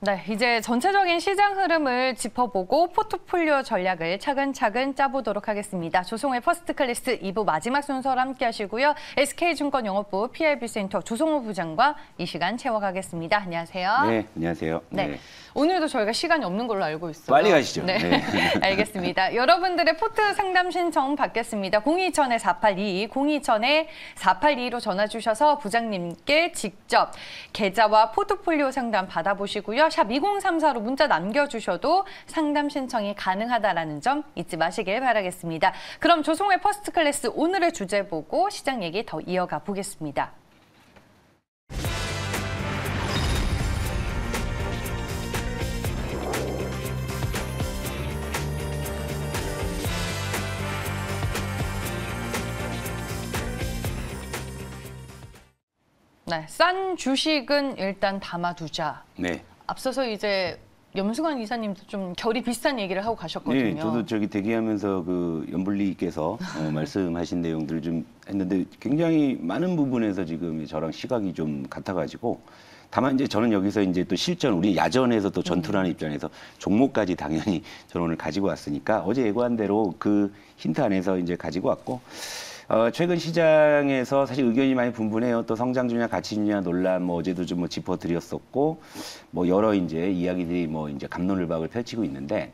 네, 이제 전체적인 시장 흐름을 짚어보고 포트폴리오 전략을 차근차근 짜보도록 하겠습니다. 조성호의 퍼스트클래스 2부 마지막 순서로 함께 하시고요. SK증권 영업부 PIB센터 조성호 부장과 이 시간 채워가겠습니다. 안녕하세요. 네, 안녕하세요. 네. 오늘도 저희가 시간이 없는 걸로 알고 있어요. 빨리 가시죠. 네, 네. 알겠습니다. 여러분들의 포트 상담 신청 받겠습니다. 02000-4822, 02000-4822로 전화 주셔서 부장님께 직접 계좌와 포트폴리오 상담 받아보시고요. 샵 2034로 문자 남겨주셔도 상담 신청이 가능하다라는 점 잊지 마시길 바라겠습니다. 그럼 조성호의 퍼스트클래스 오늘의 주제 보고 시장 얘기 더 이어가 보겠습니다. 네, 싼 주식은 일단 담아두자. 네. 앞서서 이제 염승환 이사님도 좀 결이 비슷한 얘기를 하고 가셨거든요. 네, 저도 저기 대기하면서 그 연불리께서 말씀하신 내용들을 좀 했는데 굉장히 많은 부분에서 지금 저랑 시각이 좀 같아가지고 다만 이제 저는 여기서 이제 또 실전 우리 야전에서 또 전투라는 입장에서 종목까지 당연히 저는 오늘 가지고 왔으니까 어제 예고한 대로 그 힌트 안에서 이제 가지고 왔고. 최근 시장에서 사실 의견이 많이 분분해요. 또 성장주냐 가치주냐 논란 뭐 어제도 좀 짚어드렸었고 뭐 여러 이제 이야기들이 뭐 이제 갑론을박을 펼치고 있는데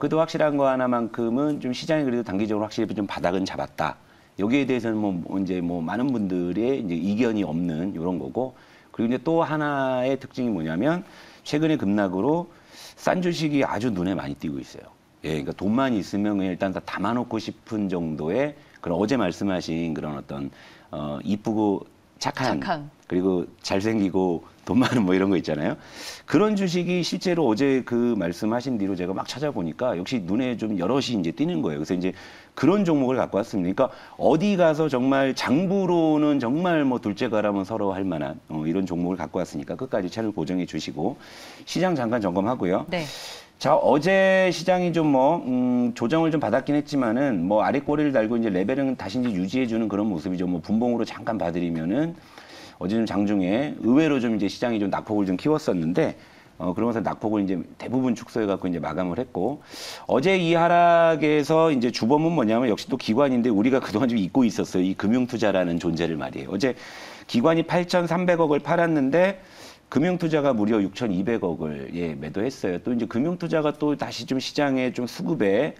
그래도 확실한 거 하나만큼은 좀 시장이 그래도 단기적으로 확실히 좀 바닥은 잡았다. 여기에 대해서는 뭐 이제 뭐 많은 분들의 이제 이견이 없는 이런 거고 그리고 이제 또 하나의 특징이 뭐냐면 최근의 급락으로 싼 주식이 아주 눈에 많이 띄고 있어요. 예, 그러니까 돈만 있으면 일단 다 담아놓고 싶은 정도의 그런 어제 말씀하신 그런 어떤 이쁘고 착한. 그리고 잘생기고 돈 많은 뭐 이런 거 있잖아요. 그런 주식이 실제로 어제 그 말씀하신 뒤로 제가 막 찾아보니까 역시 눈에 좀 여럿이 이제 띄는 거예요. 그래서 이제 그런 종목을 갖고 왔습니다. 그러니까 어디 가서 정말 장부로는 정말 뭐 둘째 가라면 서로 할 만한 이런 종목을 갖고 왔으니까 끝까지 채널 고정해 주시고 시장 잠깐 점검하고요. 네. 자, 어제 시장이 좀 조정을 좀 받았긴 했지만은 뭐 아래 꼬리를 달고 이제 레벨은 다시 이제 유지해주는 그런 모습이죠. 뭐 분봉으로 잠깐 봐드리면은 어제 좀 장중에 의외로 좀 이제 시장이 좀 낙폭을 좀 키웠었는데 그러면서 낙폭을 이제 대부분 축소해갖고 이제 마감을 했고 어제 이 하락에서 이제 주범은 뭐냐면 역시 또 기관인데 우리가 그동안 좀 잊고 있었어요. 이 금융투자라는 존재를 말이에요. 어제 기관이 8,300억을 팔았는데 금융투자가 무려 6,200억을 매도했어요. 또 이제 금융투자가 또 다시 좀 시장에 좀 수급에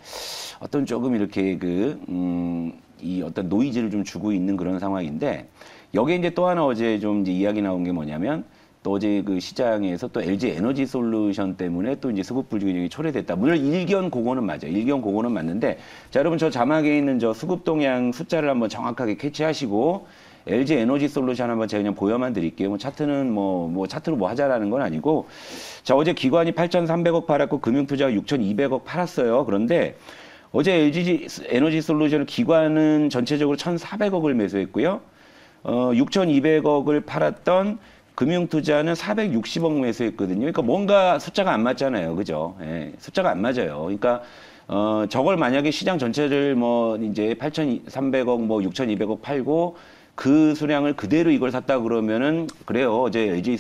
어떤 조금 이렇게 이 어떤 노이즈를 좀 주고 있는 그런 상황인데 여기에 이제 또 하나 어제 좀 이제 이야기 나온 게 뭐냐면 또 어제 그 시장에서 또 LG 에너지 솔루션 때문에 또 이제 수급 불균형이 초래됐다. 물론 일견 그거는 맞아요. 일견 그거는 맞는데 자, 여러분 저 자막에 있는 저 수급 동향 숫자를 한번 정확하게 캐치하시고 LG 에너지 솔루션 한번 제가 그냥 보여만 드릴게요. 뭐 차트는 뭐 차트로 뭐 하자라는 건 아니고 자, 어제 기관이 8,300억 팔았고 금융투자가 6,200억 팔았어요. 그런데 어제 LG 에너지 솔루션 기관은 전체적으로 1,400억을 매수했고요. 6,200억을 팔았던 금융투자는 460억 매수했거든요. 그러니까 뭔가 숫자가 안 맞잖아요. 그죠? 예, 숫자가 안 맞아요. 그러니까 저걸 만약에 시장 전체를 뭐 이제 8,300억 뭐 6,200억 팔고 그 수량을 그대로 이걸 샀다 그러면은 그래요. 어제 LG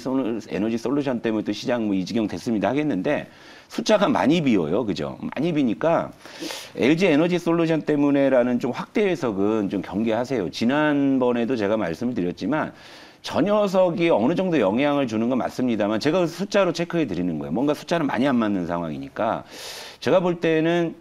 에너지 솔루션 때문에 또 시장 뭐 이 지경 됐습니다 하겠는데 숫자가 많이 비어요. 그죠? 많이 비니까 LG 에너지 솔루션 때문에라는 좀 확대 해석은 좀 경계하세요. 지난번에도 제가 말씀을 드렸지만 저 녀석이 어느 정도 영향을 주는 건 맞습니다만 제가 숫자로 체크해 드리는 거예요. 뭔가 숫자는 많이 안 맞는 상황이니까 제가 볼 때는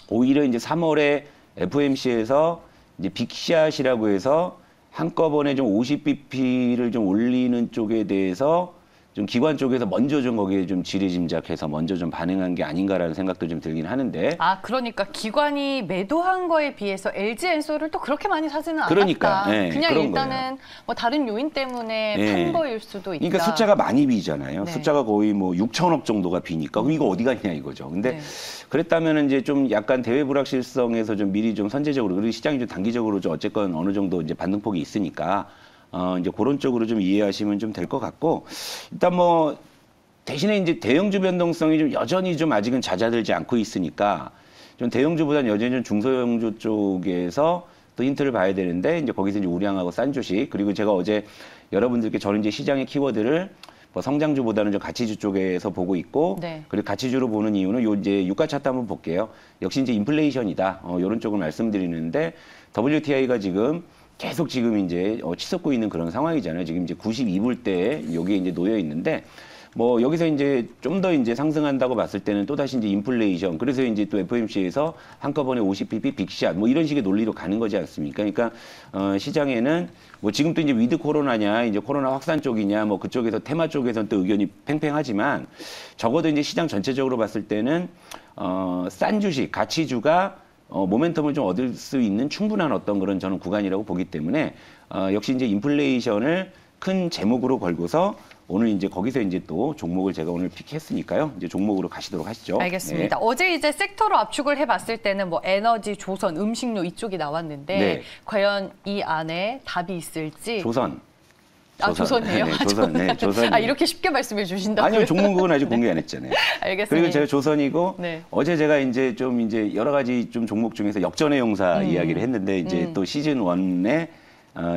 오히려 이제 3월에 FOMC에서 이제 빅샷이라고 해서 한꺼번에 좀 50bp를 좀 올리는 쪽에 대해서 좀 기관 쪽에서 먼저 좀 거기에 좀 지레짐작해서 먼저 좀 반응한 게 아닌가라는 생각도 좀 들긴 하는데. 아, 그러니까 기관이 매도한 거에 비해서 LG 엔솔을 또 그렇게 많이 사지는 않았다. 그러니까, 네, 그냥 일단은 뭐 다른 요인 때문에 판 거일 수도 있다. 그러니까 숫자가 많이 비잖아요. 네. 숫자가 거의 뭐 6천억 정도가 비니까 그럼 이거 어디 갔냐 이거죠. 근데 그랬다면 이제 좀 약간 대외 불확실성에서 좀 미리 좀 선제적으로 그리고 시장이 좀 단기적으로 좀 어쨌건 어느 정도 이제 반등폭이 있으니까. 이제 그런 쪽으로 좀 이해하시면 좀 될 것 같고, 일단 뭐, 대신에 이제 대형주 변동성이 좀 여전히 좀 아직은 잦아들지 않고 있으니까, 좀 대형주보다는 여전히 좀 중소형주 쪽에서 또 힌트를 봐야 되는데, 이제 거기서 이제 우량하고 싼 주식, 그리고 제가 어제 여러분들께 저는 이제 시장의 키워드를 뭐 성장주보다는 좀 가치주 쪽에서 보고 있고, 네. 그리고 가치주로 보는 이유는 요 이제 유가 차트 한번 볼게요. 역시 이제 인플레이션이다. 이런 쪽을 말씀드리는데 WTI가 지금 계속 지금 이제 치솟고 있는 그런 상황이잖아요. 지금 이제 92불대에 여기에 이제 놓여 있는데, 뭐 여기서 이제 좀 더 이제 상승한다고 봤을 때는 또 다시 이제 인플레이션, 그래서 이제 또 FOMC에서 한꺼번에 50pp 빅샷 뭐 이런 식의 논리로 가는 거지 않습니까? 그러니까 시장에는 뭐 지금 또 이제 위드 코로나냐, 이제 코로나 확산 쪽이냐, 뭐 그쪽에서 테마 쪽에서는 또 의견이 팽팽하지만 적어도 이제 시장 전체적으로 봤을 때는 싼 주식, 가치주가 모멘텀을 좀 얻을 수 있는 충분한 어떤 그런 저는 구간이라고 보기 때문에 역시 이제 인플레이션을 큰 제목으로 걸고서 오늘 이제 거기서 이제 또 종목을 제가 오늘 픽했으니까요. 이제 종목으로 가시도록 하시죠. 알겠습니다. 네. 어제 이제 섹터로 압축을 해봤을 때는 뭐 에너지, 조선, 음식료 이쪽이 나왔는데 네. 과연 이 안에 답이 있을지. 조선. 조선이에요? 네, 조선. 네, 조선. 이렇게 쉽게 말씀해 주신다고요? 아니요, 종목은 아직 공개 안 했잖아요. 알겠습니다. 그리고 제가 조선이고 네. 어제 제가 이제 좀 이제 여러 가지 좀 종목 중에서 역전의 용사 이야기를 했는데 이제 또 시즌 1에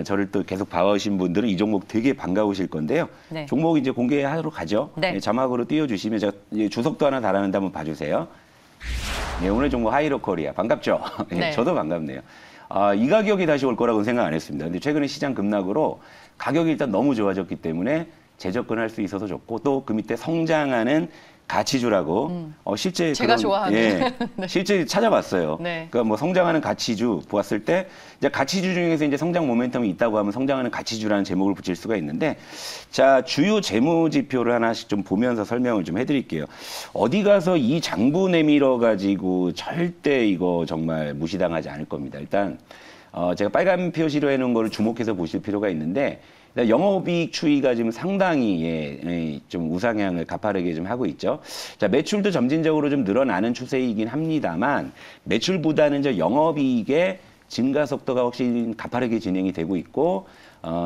저를 또 계속 봐오신 분들은 이 종목 되게 반가우실 건데요. 네. 종목 이제 공개하도록 가죠. 네. 네, 자막으로 띄워주시면 제가 주석도 하나 달았는데 한번 봐주세요. 네, 오늘 종목 하이로 코리아 반갑죠? 네, 네. 저도 반갑네요. 이 가격이 다시 올 거라고는 생각 안 했습니다. 근데 최근에 시장 급락으로 가격이 일단 너무 좋아졌기 때문에 재접근할 수 있어서 좋고 또 그 밑에 성장하는 가치주라고 실제 제가 좋아하는. 네. 실제 찾아봤어요. 네. 그러니까 뭐 성장하는 가치주 보았을 때 이제 가치주 중에서 이제 성장 모멘텀이 있다고 하면 성장하는 가치주라는 제목을 붙일 수가 있는데 자 주요 재무 지표를 하나씩 좀 보면서 설명을 좀 해드릴게요. 어디 가서 이 장부 내밀어 가지고 절대 이거 정말 무시당하지 않을 겁니다. 일단 제가 빨간 표시로 해놓은 거를 주목해서 보실 필요가 있는데. 영업이익 추이가 지금 상당히 좀 우상향을 가파르게 좀 하고 있죠. 자, 매출도 점진적으로 좀 늘어나는 추세이긴 합니다만 매출보다는 저 영업이익의 증가 속도가 확실히 가파르게 진행이 되고 있고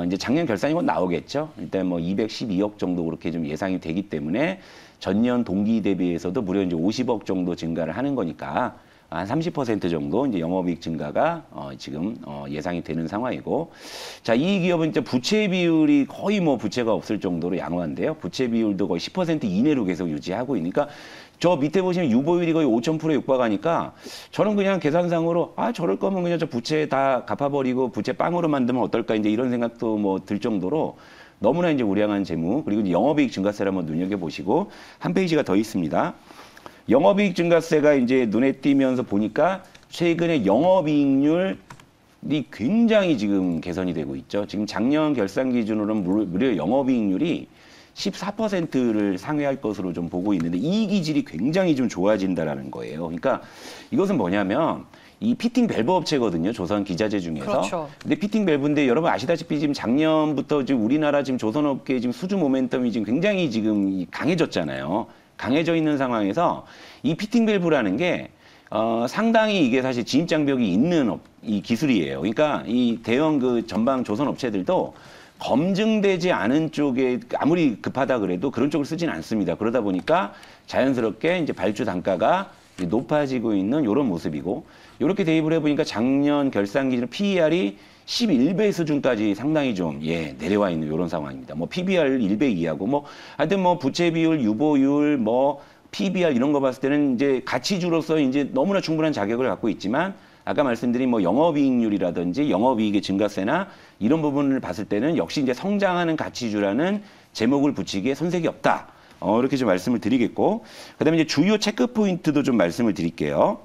이제 작년 결산이 곧 나오겠죠. 일단 뭐 212억 정도 그렇게 좀 예상이 되기 때문에 전년 동기 대비해서도 무려 이제 50억 정도 증가를 하는 거니까 한 30% 정도 이제 영업이익 증가가 지금 예상이 되는 상황이고, 자, 이 기업은 이제 부채 비율이 거의 뭐 부채가 없을 정도로 양호한데요. 부채 비율도 거의 10% 이내로 계속 유지하고 있으니까 저 밑에 보시면 유보율이 거의 5,000%에 육박하니까 저는 그냥 계산상으로 저럴 거면 그냥 저 부채 다 갚아버리고 부채 빵으로 만들면 어떨까 이제 이런 생각도 뭐 들 정도로 너무나 이제 우량한 재무, 그리고 이제 영업이익 증가세를 한번 눈여겨보시고 한 페이지가 더 있습니다. 영업이익 증가세가 이제 눈에 띄면서 보니까 최근에 영업이익률이 굉장히 지금 개선이 되고 있죠. 지금 작년 결산 기준으로는 무려 영업이익률이 14%를 상회할 것으로 좀 보고 있는데 이익이질이 굉장히 좀 좋아진다라는 거예요. 그러니까 이것은 뭐냐면 이 피팅 밸브 업체거든요. 조선 기자재 중에서. 그렇죠. 근데 피팅 밸브인데 여러분 아시다시피 지금 작년부터 지금 우리나라 지금 조선업계 지금 수주 모멘텀이 지금 굉장히 지금 강해졌잖아요. 강해져 있는 상황에서 이 피팅 밸브라는 게 상당히 이게 사실 진입 장벽이 있는 이 기술이에요. 그러니까 이 대형 그 전방 조선 업체들도 검증되지 않은 쪽에 아무리 급하다 그래도 그런 쪽을 쓰진 않습니다. 그러다 보니까 자연스럽게 이제 발주 단가가 높아지고 있는 이런 모습이고 이렇게 대입을 해보니까 작년 결산 기준 PER이 11배 수준까지 상당히 좀 내려와 있는 이런 상황입니다. 뭐 PBR 1배 이하고 뭐 하여튼 뭐 부채 비율, 유보율, 뭐 PBR 이런 거 봤을 때는 이제 가치주로서 이제 너무나 충분한 자격을 갖고 있지만 아까 말씀드린 뭐 영업이익률이라든지 영업이익의 증가세나 이런 부분을 봤을 때는 역시 이제 성장하는 가치주라는 제목을 붙이기에 손색이 없다. 이렇게 좀 말씀을 드리겠고 그다음에 이제 주요 체크 포인트도 좀 말씀을 드릴게요.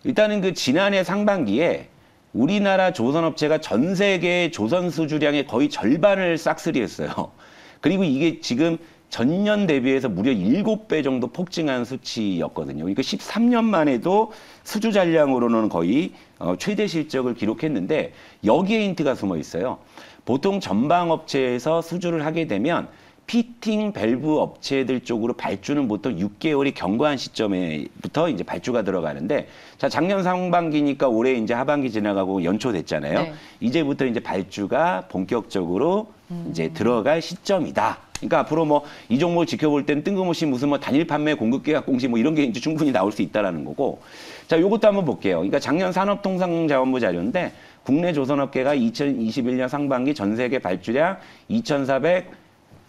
일단은 그 지난해 상반기에 우리나라 조선업체가 전 세계 조선 수주량의 거의 절반을 싹쓸이했어요. 그리고 이게 지금 전년 대비해서 무려 7배 정도 폭증한 수치였거든요. 그러니까 13년 만에도 수주 잔량으로는 거의 최대 실적을 기록했는데 여기에 힌트가 숨어 있어요. 보통 전방업체에서 수주를 하게 되면 피팅 밸브 업체들 쪽으로 발주는 보통 6개월이 경과한 시점에부터 이제 발주가 들어가는데 자 작년 상반기니까 올해 이제 하반기 지나가고 연초됐잖아요. 네. 이제부터 이제 발주가 본격적으로 이제 들어갈 시점이다. 그러니까 앞으로 뭐 이 종목을 지켜볼 때는 뜬금없이 무슨 뭐 단일 판매 공급 계약 공시 뭐 이런 게 이제 충분히 나올 수 있다라는 거고. 자, 요것도 한번 볼게요. 그러니까 작년 산업통상자원부 자료인데 국내 조선업계가 2021년 상반기 전 세계 발주량 2,400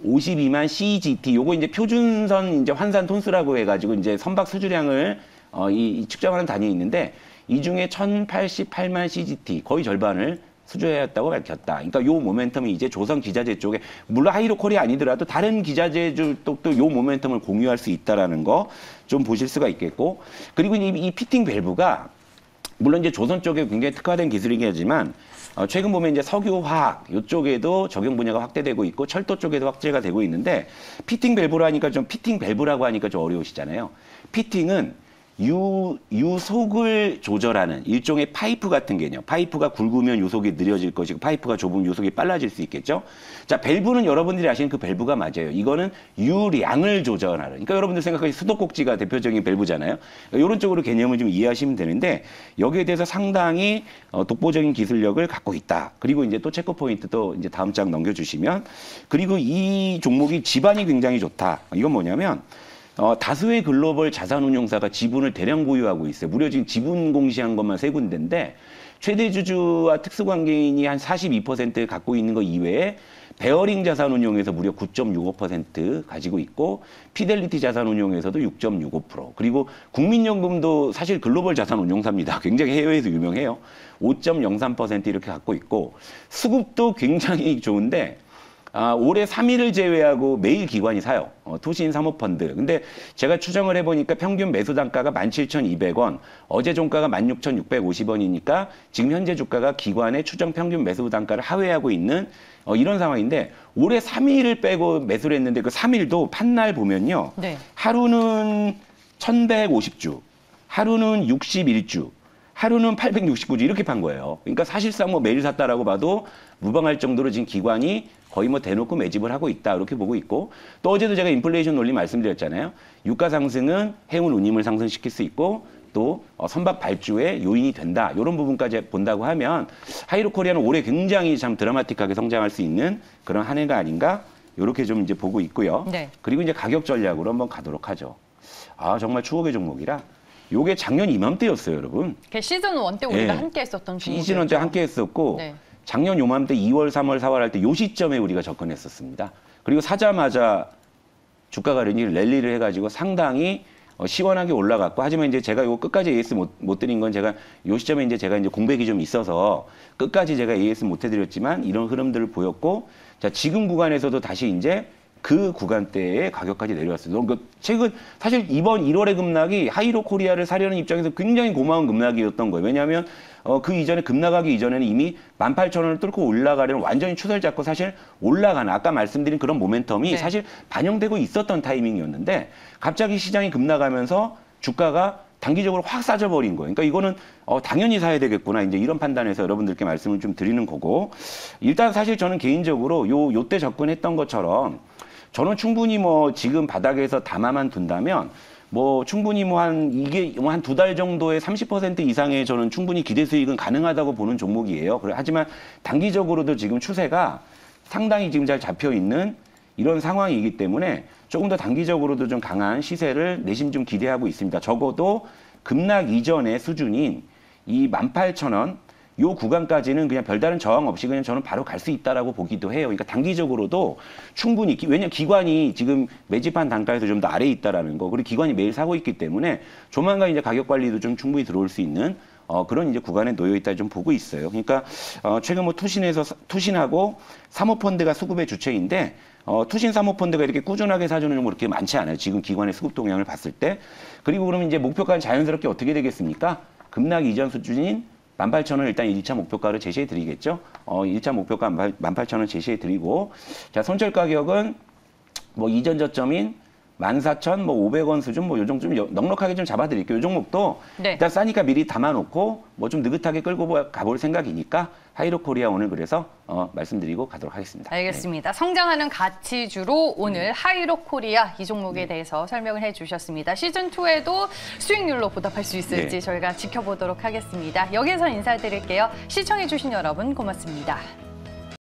52만 CGT 요거 이제 표준선 이제 환산 톤수라고 해가지고 이제 선박 수주량을 이 측정하는 단위 있는데 이 중에 1,088만 CGT 거의 절반을 수주했다고 밝혔다. 그러니까 요 모멘텀이 이제 조선 기자재 쪽에 물론 하이로콜이 아니더라도 다른 기자재들도 또 요 모멘텀을 공유할 수 있다라는 거 좀 보실 수가 있겠고 그리고 이 피팅 밸브가 물론 이제 조선 쪽에 굉장히 특화된 기술이긴 하지만 최근 보면 이제 석유, 화학 이쪽에도 적용 분야가 확대되고 있고 철도 쪽에도 확대가 되고 있는데 피팅 밸브라니까 좀 피팅 밸브라고 하니까 좀 어려우시잖아요. 피팅은 유속을 조절하는 일종의 파이프 같은 개념. 파이프가 굵으면 요속이 느려질 것이고 파이프가 좁으면 요속이 빨라질 수 있겠죠. 자, 밸브는 여러분들이 아시는 그 밸브가 맞아요. 이거는 유량을 조절하는. 그러니까 여러분들 생각하기 수도꼭지가 대표적인 밸브잖아요. 이런 쪽으로 개념을 좀 이해하시면 되는데 여기에 대해서 상당히 독보적인 기술력을 갖고 있다. 그리고 이제 또 체크 포인트 또 이제 다음 장 넘겨주시면 그리고 이 종목이 지반이 굉장히 좋다. 이건 뭐냐면 다수의 글로벌 자산운용사가 지분을 대량 보유하고 있어요. 무려 지금 지분 공시한 것만 3군데인데 최대 주주와 특수관계인이 한 42% 갖고 있는 거 이외에 베어링 자산운용에서 무려 9.65% 가지고 있고 피델리티 자산운용에서도 6.65% 그리고 국민연금도 사실 글로벌 자산운용사입니다. 굉장히 해외에서 유명해요. 5.03% 이렇게 갖고 있고 수급도 굉장히 좋은데 올해 3일을 제외하고 매일 기관이 사요. 투신 사모펀드. 근데 제가 추정을 해보니까 평균 매수 단가가 17,200원, 어제 종가가 16,650원이니까 지금 현재 주가가 기관의 추정 평균 매수 단가를 하회하고 있는 이런 상황인데 올해 3일을 빼고 매수를 했는데 그 3일도 판날 보면요. 네. 하루는 1,150주, 하루는 61주, 하루는 869주 이렇게 판 거예요. 그러니까 사실상 뭐 매일 샀다라고 봐도 무방할 정도로 지금 기관이 거의 뭐 대놓고 매집을 하고 있다 이렇게 보고 있고 또 어제도 제가 인플레이션 논리 말씀드렸잖아요. 유가 상승은 해운 운임을 상승시킬 수 있고 또 선박 발주의 요인이 된다. 이런 부분까지 본다고 하면 하이로코리아는 올해 굉장히 참 드라마틱하게 성장할 수 있는 그런 한 해가 아닌가 이렇게 좀 이제 보고 있고요. 네. 그리고 이제 가격 전략으로 한번 가도록 하죠. 정말 추억의 종목이라 요게 작년 이맘때였어요, 여러분. 시즌 1 때 우리가 네. 함께 했었던 종목이었죠. 시즌 1 때 함께 했었고 네. 작년 요맘때 2월, 3월, 4월 할 때 요 시점에 우리가 접근했었습니다. 그리고 사자마자 주가가 랠리를 해가지고 상당히 시원하게 올라갔고 하지만 이제 제가 이거 끝까지 AS 못 드린 건 제가 요 시점에 이제 제가 이제 공백이 좀 있어서 끝까지 제가 AS 못 해드렸지만 이런 흐름들을 보였고 자 지금 구간에서도 다시 이제 그 구간대의 가격까지 내려왔어요. 최근 사실 이번 1월의 급락이 하이로코리아를 사려는 입장에서 굉장히 고마운 급락이었던 거예요. 왜냐하면 그 이전에 급락하기 이전에는 이미 18,000원을 뚫고 올라가려는 완전히 추세를 잡고 사실 올라가는 아까 말씀드린 그런 모멘텀이 네. 사실 반영되고 있었던 타이밍이었는데 갑자기 시장이 급락하면서 주가가 단기적으로 확 싸져버린 거예요. 그러니까 이거는 당연히 사야 되겠구나. 이제 이런 판단에서 여러분들께 말씀을 좀 드리는 거고 일단 사실 저는 개인적으로 요때 접근했던 것처럼 저는 충분히 뭐 지금 바닥에서 담아만 둔다면 뭐 충분히 뭐 이게 한 2달 정도의 30% 이상의 저는 충분히 기대 수익은 가능하다고 보는 종목이에요. 하지만 단기적으로도 지금 추세가 상당히 지금 잘 잡혀 있는 이런 상황이기 때문에 조금 더 단기적으로도 좀 강한 시세를 내심 좀 기대하고 있습니다. 적어도 급락 이전의 수준인 이 18,000원 요 구간까지는 그냥 별다른 저항 없이 그냥 저는 바로 갈 수 있다라고 보기도 해요. 그러니까 단기적으로도 충분히 왜냐면 기관이 지금 매집한 단가에서 좀 더 아래에 있다라는 거 그리고 기관이 매일 사고 있기 때문에 조만간 이제 가격 관리도 좀 충분히 들어올 수 있는 그런 이제 구간에 놓여 있다 좀 보고 있어요. 그러니까 최근 뭐 투신하고 사모펀드가 수급의 주체인데 투신 사모펀드가 이렇게 꾸준하게 사주는 종목 그렇게 많지 않아요. 지금 기관의 수급 동향을 봤을 때. 그리고 그러면 이제 목표가는 자연스럽게 어떻게 되겠습니까? 급락 이전 수준인 18,000원 일단 1차 목표가를 제시해 드리겠죠. 1차 목표가 18,000원 제시해 드리고 자, 손절 가격은 뭐 이전 저점인 14,500원 수준 뭐 요 정도 좀 넉넉하게 좀 잡아 드릴게요. 요 종목도 네. 일단 싸니까 미리 담아 놓고 뭐 좀 느긋하게 끌고 가볼 생각이니까 하이로코리아 오늘 그래서 말씀드리고 가도록 하겠습니다. 알겠습니다. 성장하는 가치주로 오늘 하이로코리아 이 종목에 대해서 설명을 해주셨습니다. 시즌2에도 수익률로 보답할 수 있을지 네. 저희가 지켜보도록 하겠습니다. 여기서 인사드릴게요. 시청해주신 여러분 고맙습니다.